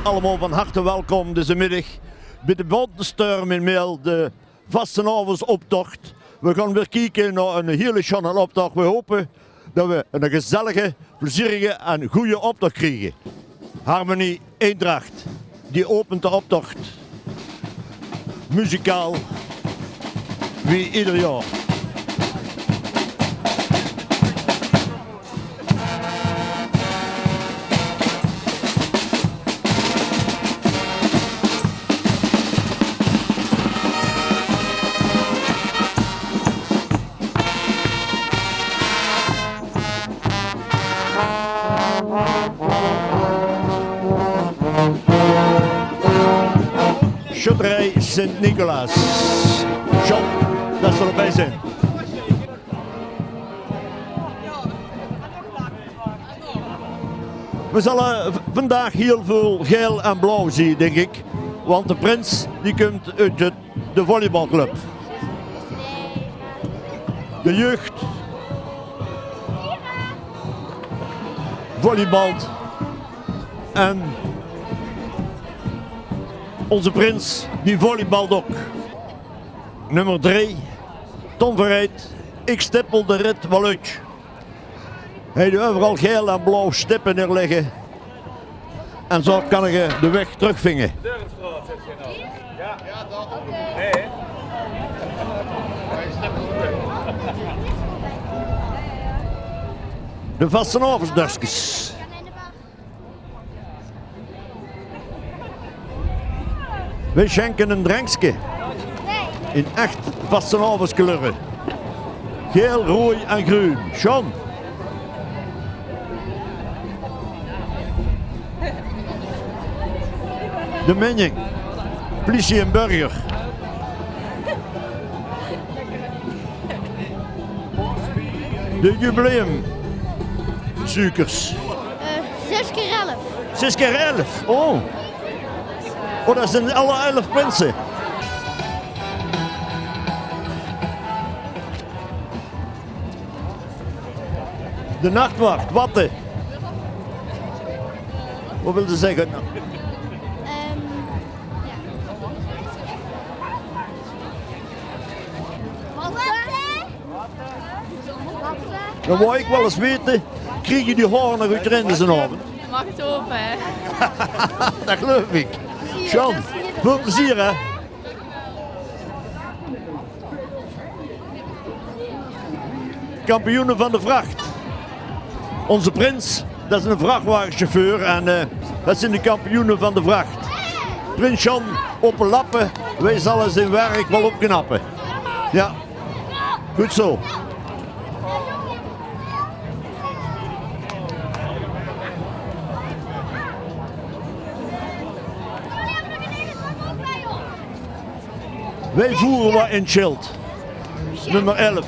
Allemaal van harte welkom deze middag bij de Bontenstorm in Meel, de vastenavondsoptocht. We gaan weer kijken naar een hele schone optocht. We hopen dat we een gezellige, plezierige en goede optocht krijgen. Harmonie Eendracht, die opent de optocht. Muzikaal, wie ieder jaar. Schutterij Sint-Nicolaas. John, dat zal erbij zijn. We zullen vandaag heel veel geel en blauw zien, denk ik. Want de prins die komt uit de volleybalclub. De jeugd volleybalt en onze prins die volleybalt ook. Nummer 3, Tom Verrijd, ik stippel de rit wel uit. Hij heeft overal geel en blauw stippen neerleggen. En zo kan ik de weg terugvingen. Deurstraat zit je nou. Ja, dat. Nee. De vastenavondsdagjes. Wij schenken een drankje in echt vastenavondskleuren. Geel, rood en groen. John. De menning. Politie en burger. De jubileum. Suikers. 6 keer 11. 6 keer 11. Oh. Oh, dat zijn alle 11 prinsen. De nachtwacht, watten. Wat wil ze zeggen? Dan wou ik wel eens weten, krijg je die horen nog uit Rendesenavond? Mag het open, hè? Dat geloof ik. John, veel plezier hè. Kampioenen van de vracht. Onze prins, dat is een vrachtwagenchauffeur en dat zijn de kampioenen van de vracht. Prins John op een lappen, wij zullen zijn werk wel opknappen. Ja, goed zo. Wij voeren wat in Schild. Nummer 11.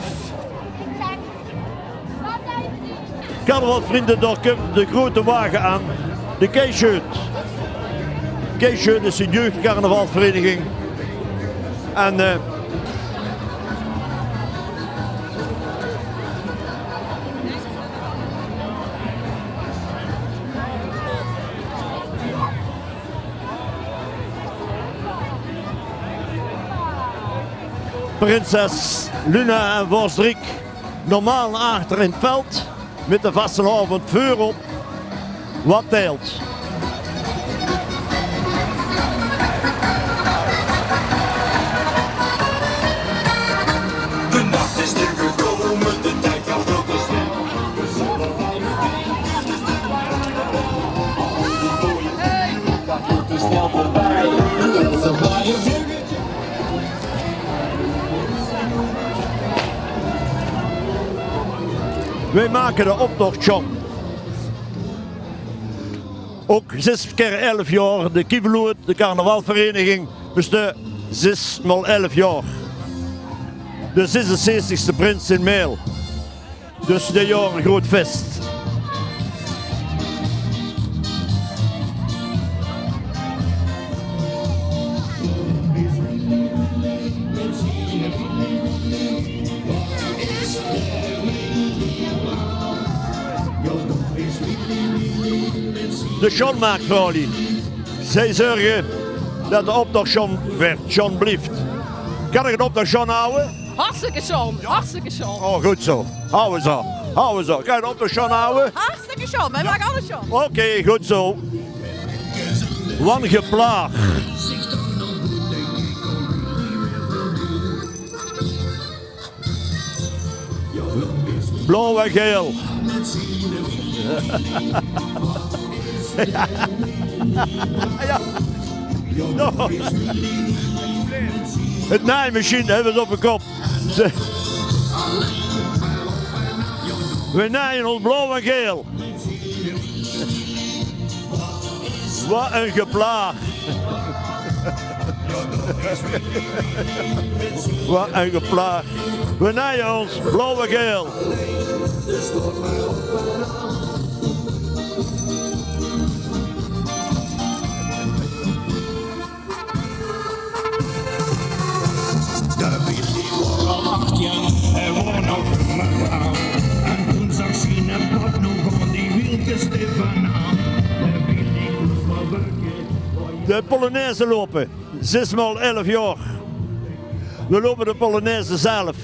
Carnavalvrienden, daar komt de grote wagen aan. De Keesjeut. Keesjeut is een jeugdcarnavalvereniging. En prinses Luna en Vorsdrik normaal achter in het veld met de vastenavond vuur op. Wat telt? De nacht is nu gekomen, de tijd gaat veel te snel. We zullen gaat veel te snel voorbij. Onze waaien. Wij maken de optocht, John. Ook 6 keer 11 jaar, de Kieveloert, de carnavalvereniging, bestaat 6 x 11 jaar. De 66e prins in Meel. Dus dit jaar een groot feest. De John maakt voor jullie. zij zorgen dat de optocht John blijft. Kan ik de optocht John houden? Hartstikke John, hartstikke John. Oh, goed zo. Houden zo. Houden zo. Kan je de optocht John houden? Hartstikke John, wij maken alles John. Oké, goed zo. Wan geplaag. Blauw en geel. Ja. Ja. No. Het naaimachine hebben we het op de kop. We naaien ons blauw en geel. Wat een geplaag. Wat een geplaag. We naaien ons blauw en geel. Daar weet hij al 8 jaar, hij wordt nog maar blauw. En toen zag zien en pad nog aan die wieltjes ervan aan. Hij weet niet hoe maar werken. De Polonaise lopen, 6x11 jaar. We lopen de Polonaise zelf.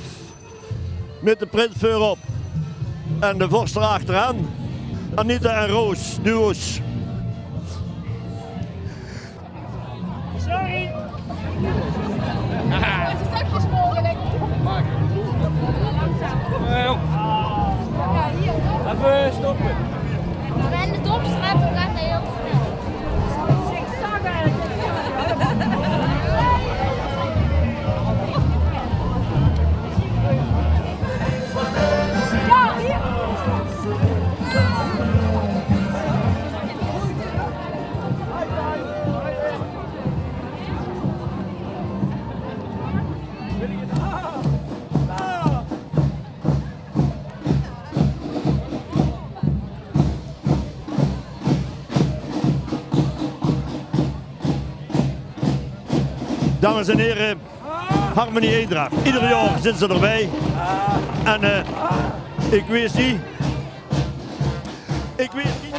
Met de prins voorop. En de vorst erachteraan. Anita en Roos, duo's. Sorry. Zakjes mogelijk. Even stoppen. We zijn de Dorpstraat, we gaan heel snel. Ik zag eigenlijk. Ja, hier. Dames en heren, Harmonie Eendracht. Ieder jaar zitten ze erbij. En ik weet niet. Ik weet niet.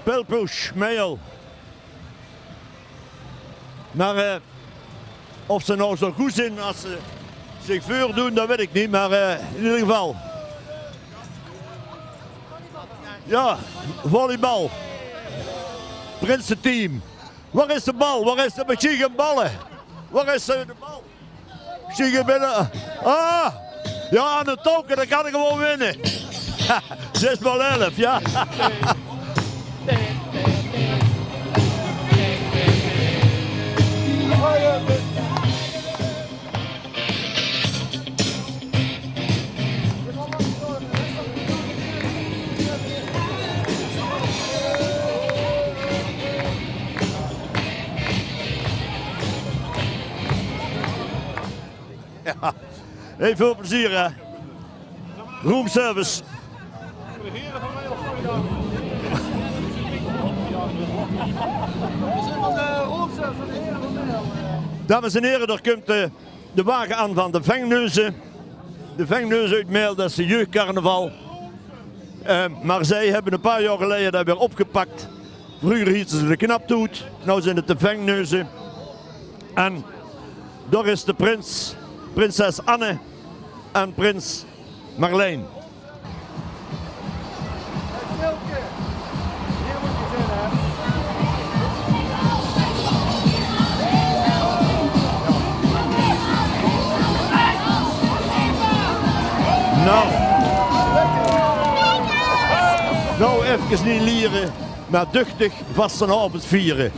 Pelpush, mail. Maar of ze nou zo goed zijn als ze zich voordoen, dat weet ik niet. Maar in ieder geval. Ja, volleybal. Prinsenteam. Waar is de bal? Waar is de machine ballen? Waar is de bal? Machine binnen. Ah! Ja, aan de token, dan kan ik gewoon winnen. 6x11, ja. Ja. Hey, veel plezier hè. Roomservice. Dames en heren, er komt de wagen aan van de Vengneuzen. De Vengneuzen uit Meel, dat is de jeugdcarnaval. Maar zij hebben een paar jaar geleden dat weer opgepakt. Vroeger hielden ze de Knaptoet, nu zijn het de Vengneuzen. En daar is de prinses Anne en prins Marlijn. Nou even niet lieren, maar duchtig vastenavond vieren.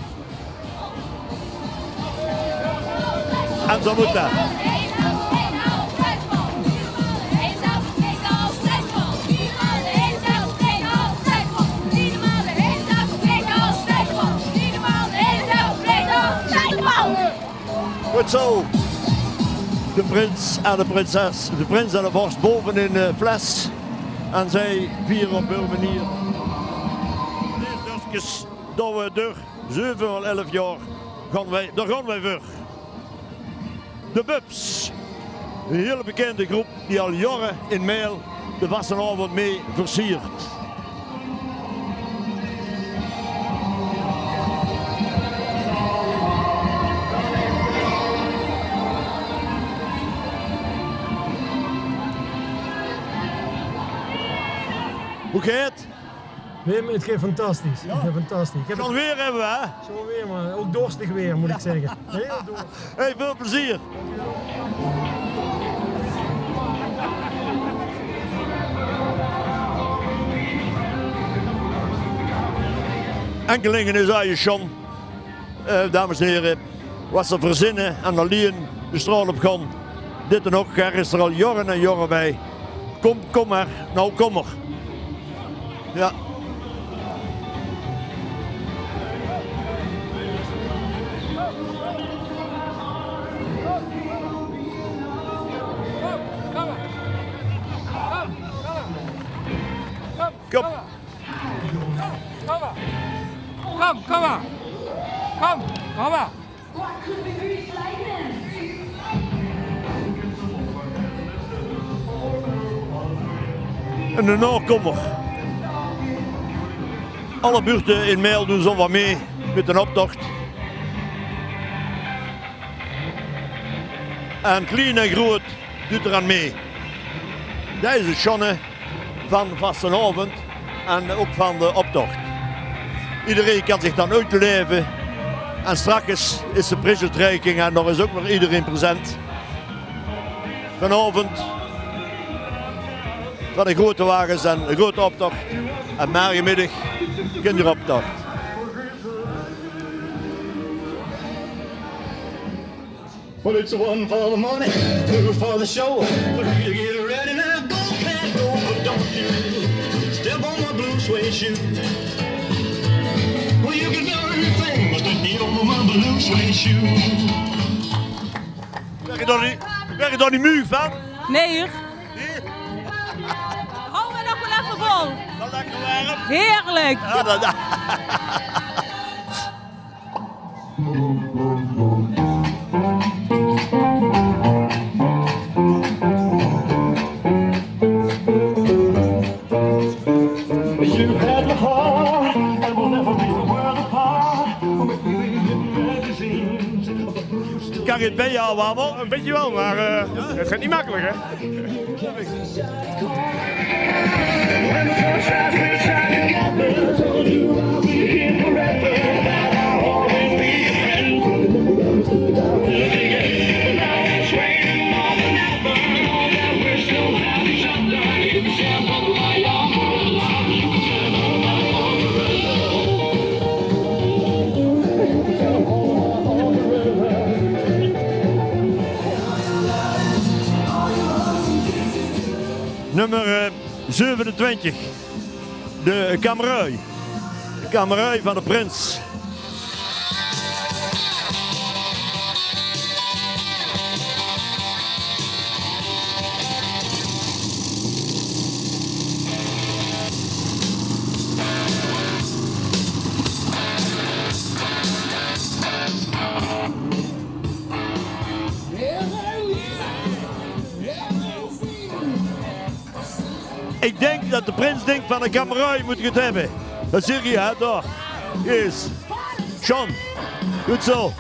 En zo moet dat. Goed zo. De prins en de prinses, de prins en de vorst boven in de fles. En zij vieren op hun manier. Dus dat we door 7 of 11 jaar daar gaan wij voor. De Bubs, een hele bekende groep die al jaren in Meel de vastenavond mee versiert. Hoe gaat het? Wim, het gaat fantastisch. Het gaat fantastisch. Ik heb Zo'n weer hebben we, hè? zo weer, maar ook dorstig weer, moet ik zeggen. Heel dorstig. Hey, veel plezier. Enkelingen is aan je John, dames en heren, wat ze verzinnen en alleen de straal op gaan. Dit en ook, er is er al jaren en jaren bij. Kom maar, nou kom maar. Ja. Kom. Kom maar. Kom maar. En de nakomer. Alle buurten in Meel doen zo wat mee met een optocht. En klein en groot doet eraan mee. Deze Jonne van vastenavond en ook van de optocht. Iedereen kan zich dan uitleven. En straks is de prijsuitreiking en nog is ook weer iedereen present. Vanavond van de grote wagens en de grote optocht. En morgenmiddag kinderoptocht. Well, it's one for the money, two for the show. But you get ready now, go, can't go, but don't you step on my blue suede shoe. Well, you can do anything, but let me over my blue suede shoe. Werk je dan niet muur van? Nee, hoor. Hou me nog wel even vol. Dan lekker warm. Heerlijk. Ja, dat. You had my heart, and we'll never be a world apart. Magazines. Kan je het bij jou, Wabel? Een beetje wel, maar het gaat niet makkelijk, hè? When the sun shines, we shine together. Told you I'll be here forever. That I'll always be your friend. Now it's raining more than ever. Know that we're still have each other. You can stand by the light, I'm for the love. You can stand on my Nummer 27. De Kamerui. De Kamerui van de prins. Ik denk dat de prins denkt van een Kamerui moet je het hebben. Dat zeg je, hè, daar. Yes. John, goed zo.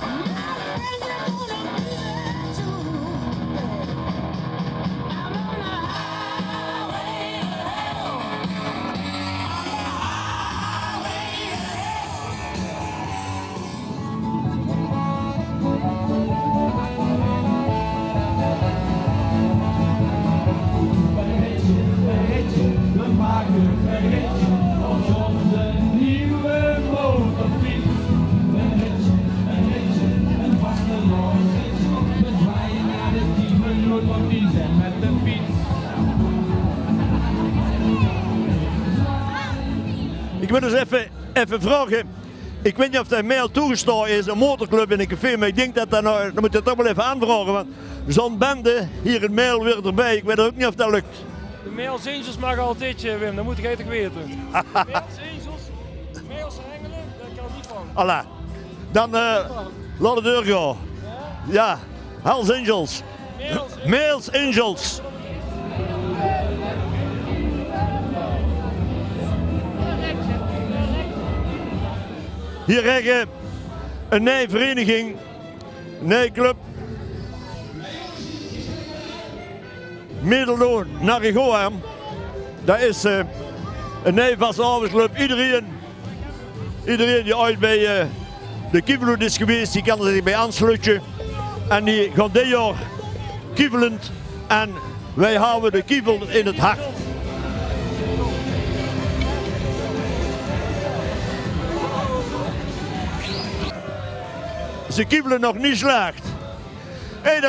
Ik wil eens even vragen. Ik weet niet of de mail toegestaan is, een motorclub in een café, maar ik denk dat dat nou, dan moet je toch wel even aanvragen. Want zo'n bende, hier een mail weer erbij, ik weet ook niet of dat lukt. De Mails Angels mag altijd, Wim, dat moet jij toch weten. Mails Angels, Mails Engelen, dat kan niet van. Alla, dan laat de deur gaan. Ja, Hells Angels. Mails Angels. Hier krijgen een nieuwe vereniging, een nieuwe club. Middeldoorn naar Goorm. Dat is een nieuwe vastenavondclub. Iedereen die ooit bij de Kieveloed is geweest, die kan er zich bij aansluiten. En die gaat dit jaar kievelend. En wij houden de kievel in het hart. Ze kievelen nog niet slecht. Hé,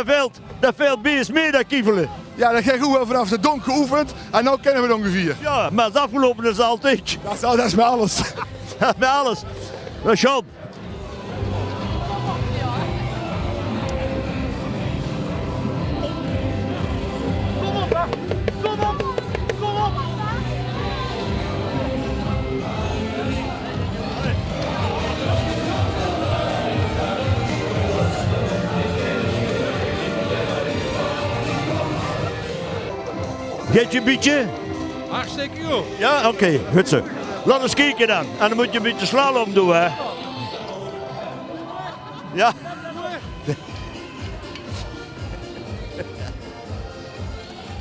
dat veld beest mee, dat kievelen. Ja, dat ging goed wel vanaf de donk geoefend en nu kennen we het ongeveer. Ja, maar het afgelopen is altijd. Dat is met alles. Met alles. Maar Sean. Geet je een beetje? Hartstikke goed. Ja, oké, goed zo. Laat eens kijken dan. En dan moet je een beetje slalom doen, hè. Ja.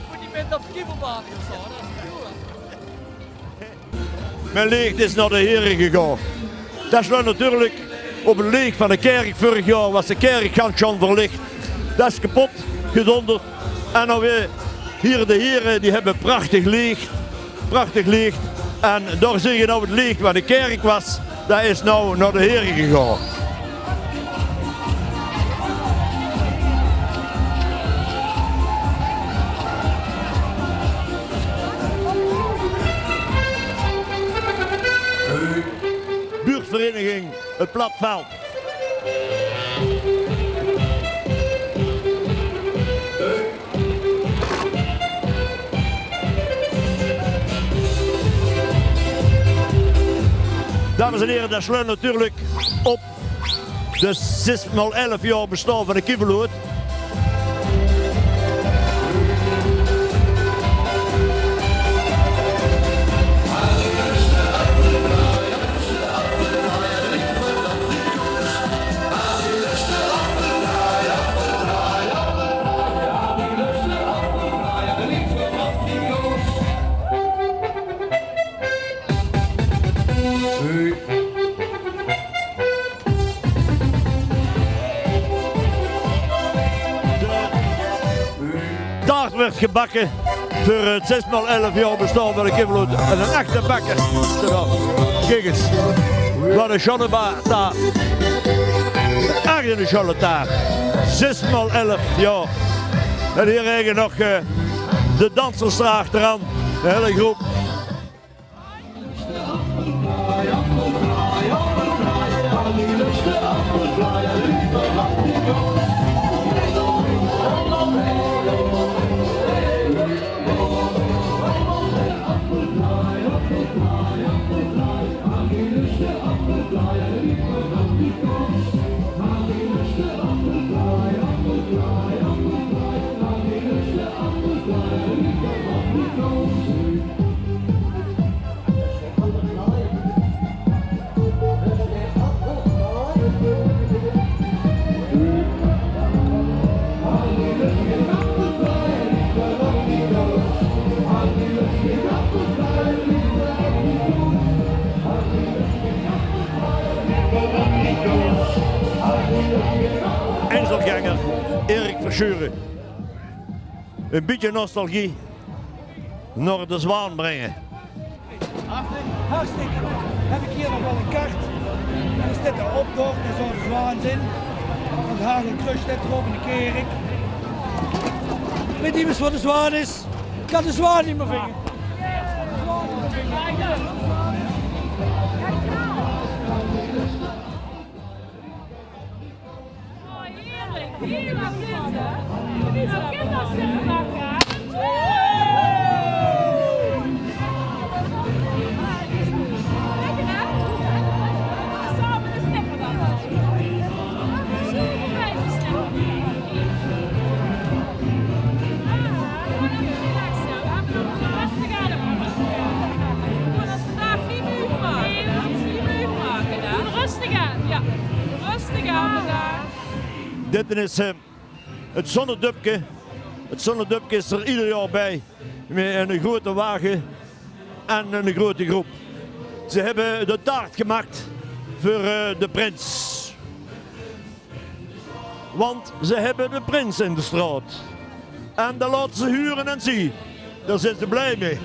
Moet niet met op de kievelbaan staan, dat is goed. Mijn leeg is naar de heren gegaan. Dat is nou natuurlijk op een leeg van de kerk vorig jaar was de kerkgangstand verlicht. Dat is kapot gedonderd. En dan weer hier de heren die hebben prachtig licht. Prachtig licht. En daar zie je nou het licht waar de kerk was. Dat is nou naar de heren gegaan. Buurtvereniging Het Platveld. Dames en heren, dat sluit natuurlijk op de 6x11 jaar bestaan van de Kieveloed. Taart werd gebakken voor het 6x11 jaar bestaan van de Kieveloed. En een echte bakker. Kijk eens. Wat een channetaart. Echt een channetaart. 6x11 jaar. En hier krijgen nog de dansers erachteraan. De hele groep. Einzelganger Erik Verschuren. Een beetje nostalgie naar de Zwaan brengen. Hartstikke goed. Heb ik hier nog wel een kaart. Er zit de optocht, er zou de Zwaan zijn. Het Hagel Kruis staat erop in de kerk. Weet iemand wat de Zwaan is? Ik kan de Zwaan niet meer vingen. Heerlijk, heerlijk dit, hè? Dit is een kinderzinnenbakken. Lekker, hè? Samen de snipper dan. Super wijze snipper. Relaxen, we hebben nog rustig aan hem. Gewoon als vandaag niet muur maken. Nee, dat is niet muur maken, hè? Rustig aan, ja. Rustig aan vandaag. Dit is het zonnedupje. Het zonnedupje is er ieder jaar bij. Met een grote wagen en een grote groep. Ze hebben de taart gemaakt voor de prins. Want ze hebben de prins in de straat. En dat laten ze huren en zien. Daar zijn ze blij mee.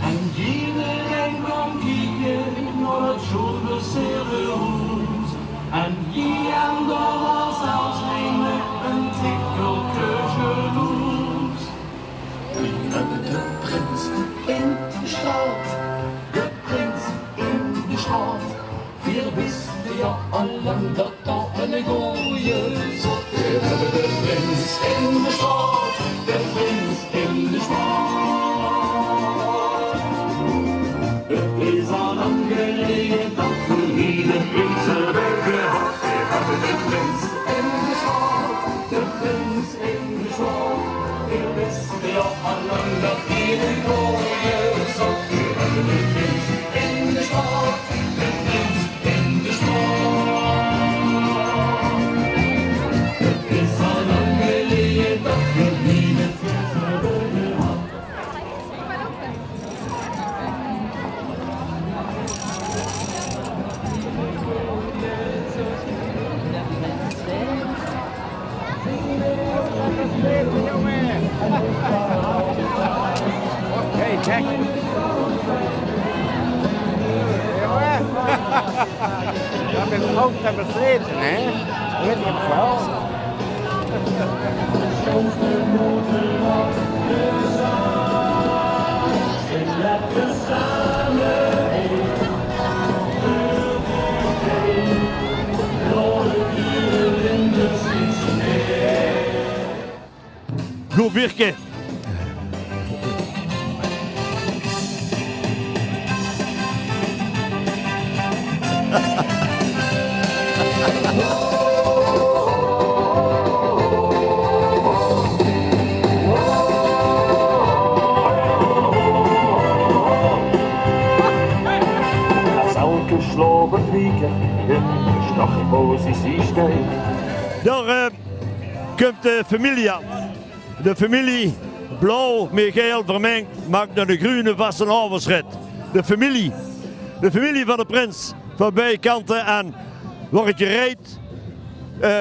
En iedereen kwam kijken naar het Zilverzeerehoes. En hier en daar was als een tikkeltje jaloers. We hebben de prins in de straat, de prins in de straat. Wir wisten ja allen dat dat een goeie zat. We hebben de prins in de straat, de prins in de straat. Het is al lang geleden dat we hier de prins hebben gehad. We hebben de prins in de straat, de prins in de straat. We wisten ja allang dat hier een goeie zat. We hebben de prins in de straat, de prins in de straat. Het is al lang geleden dat we hier de prins hebben gehad. Hey, kijk. Ja, met het hoofd hebben versleten, hè? Dat weet ik het wel. Goed Birke. Als elke slobervlieger in de startpositie steekt. Daar komt de familie aan. De familie, blauw met geel vermengd, maakt een groene vastenavondsrit. De familie van de prins, van beide kanten. En waar het je rijdt,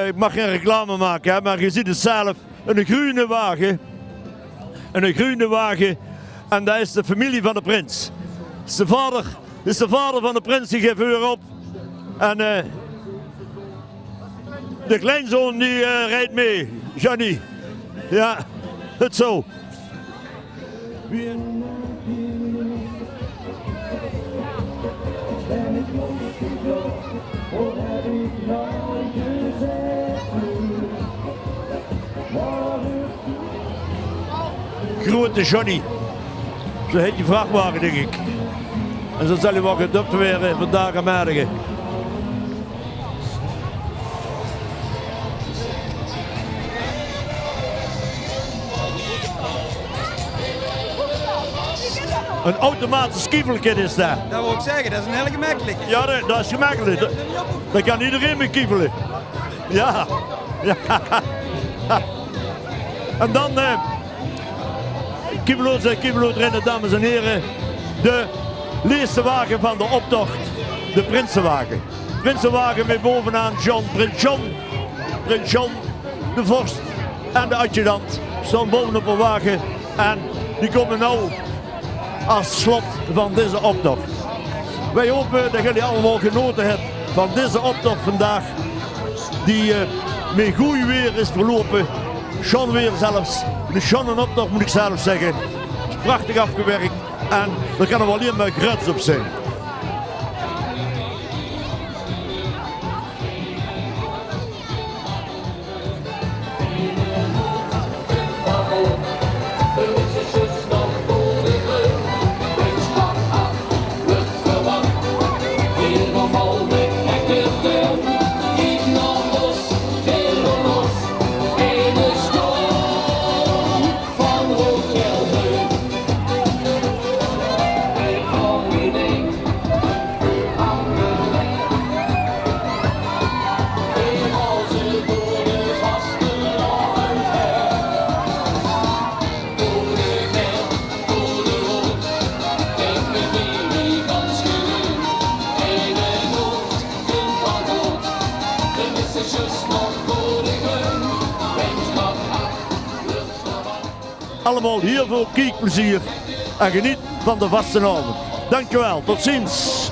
ik mag geen reclame maken, hè, maar je ziet het zelf, een groene wagen. Een groene wagen. En dat is de familie van de prins. Dat is de vader van de prins, die geeft weer op. En de kleinzoon die rijdt mee, Johnny. Ja, het zo. Grote Johnny. Zo heet die vrachtwagen, denk ik. En zo zal hij wel gedubt weer vandaag aan Mergen. Een automatisch kievelkit is dat. Dat wil ik zeggen, dat is een hele gemakkelijke. Ja, dat is gemakkelijk. Dat kan iedereen mee kievelen. Ja. Ja. En dan kieveloos rennen, dames en heren. De laatste wagen van de optocht. De Prinsenwagen. Prinsenwagen met bovenaan John. Prins John. Prins John, de vorst en de adjudant staan bovenop een wagen en die komen nu als slot van deze optocht. Wij hopen dat jullie allemaal genoten hebben van deze optocht vandaag, die met goed weer is verlopen. Schon weer zelfs, schon een optocht moet ik zelf zeggen. Het is prachtig afgewerkt en er kan er wel alleen maar grats op zijn. Allemaal heel veel kijkplezier en geniet van de vastenavond. Dankjewel, tot ziens.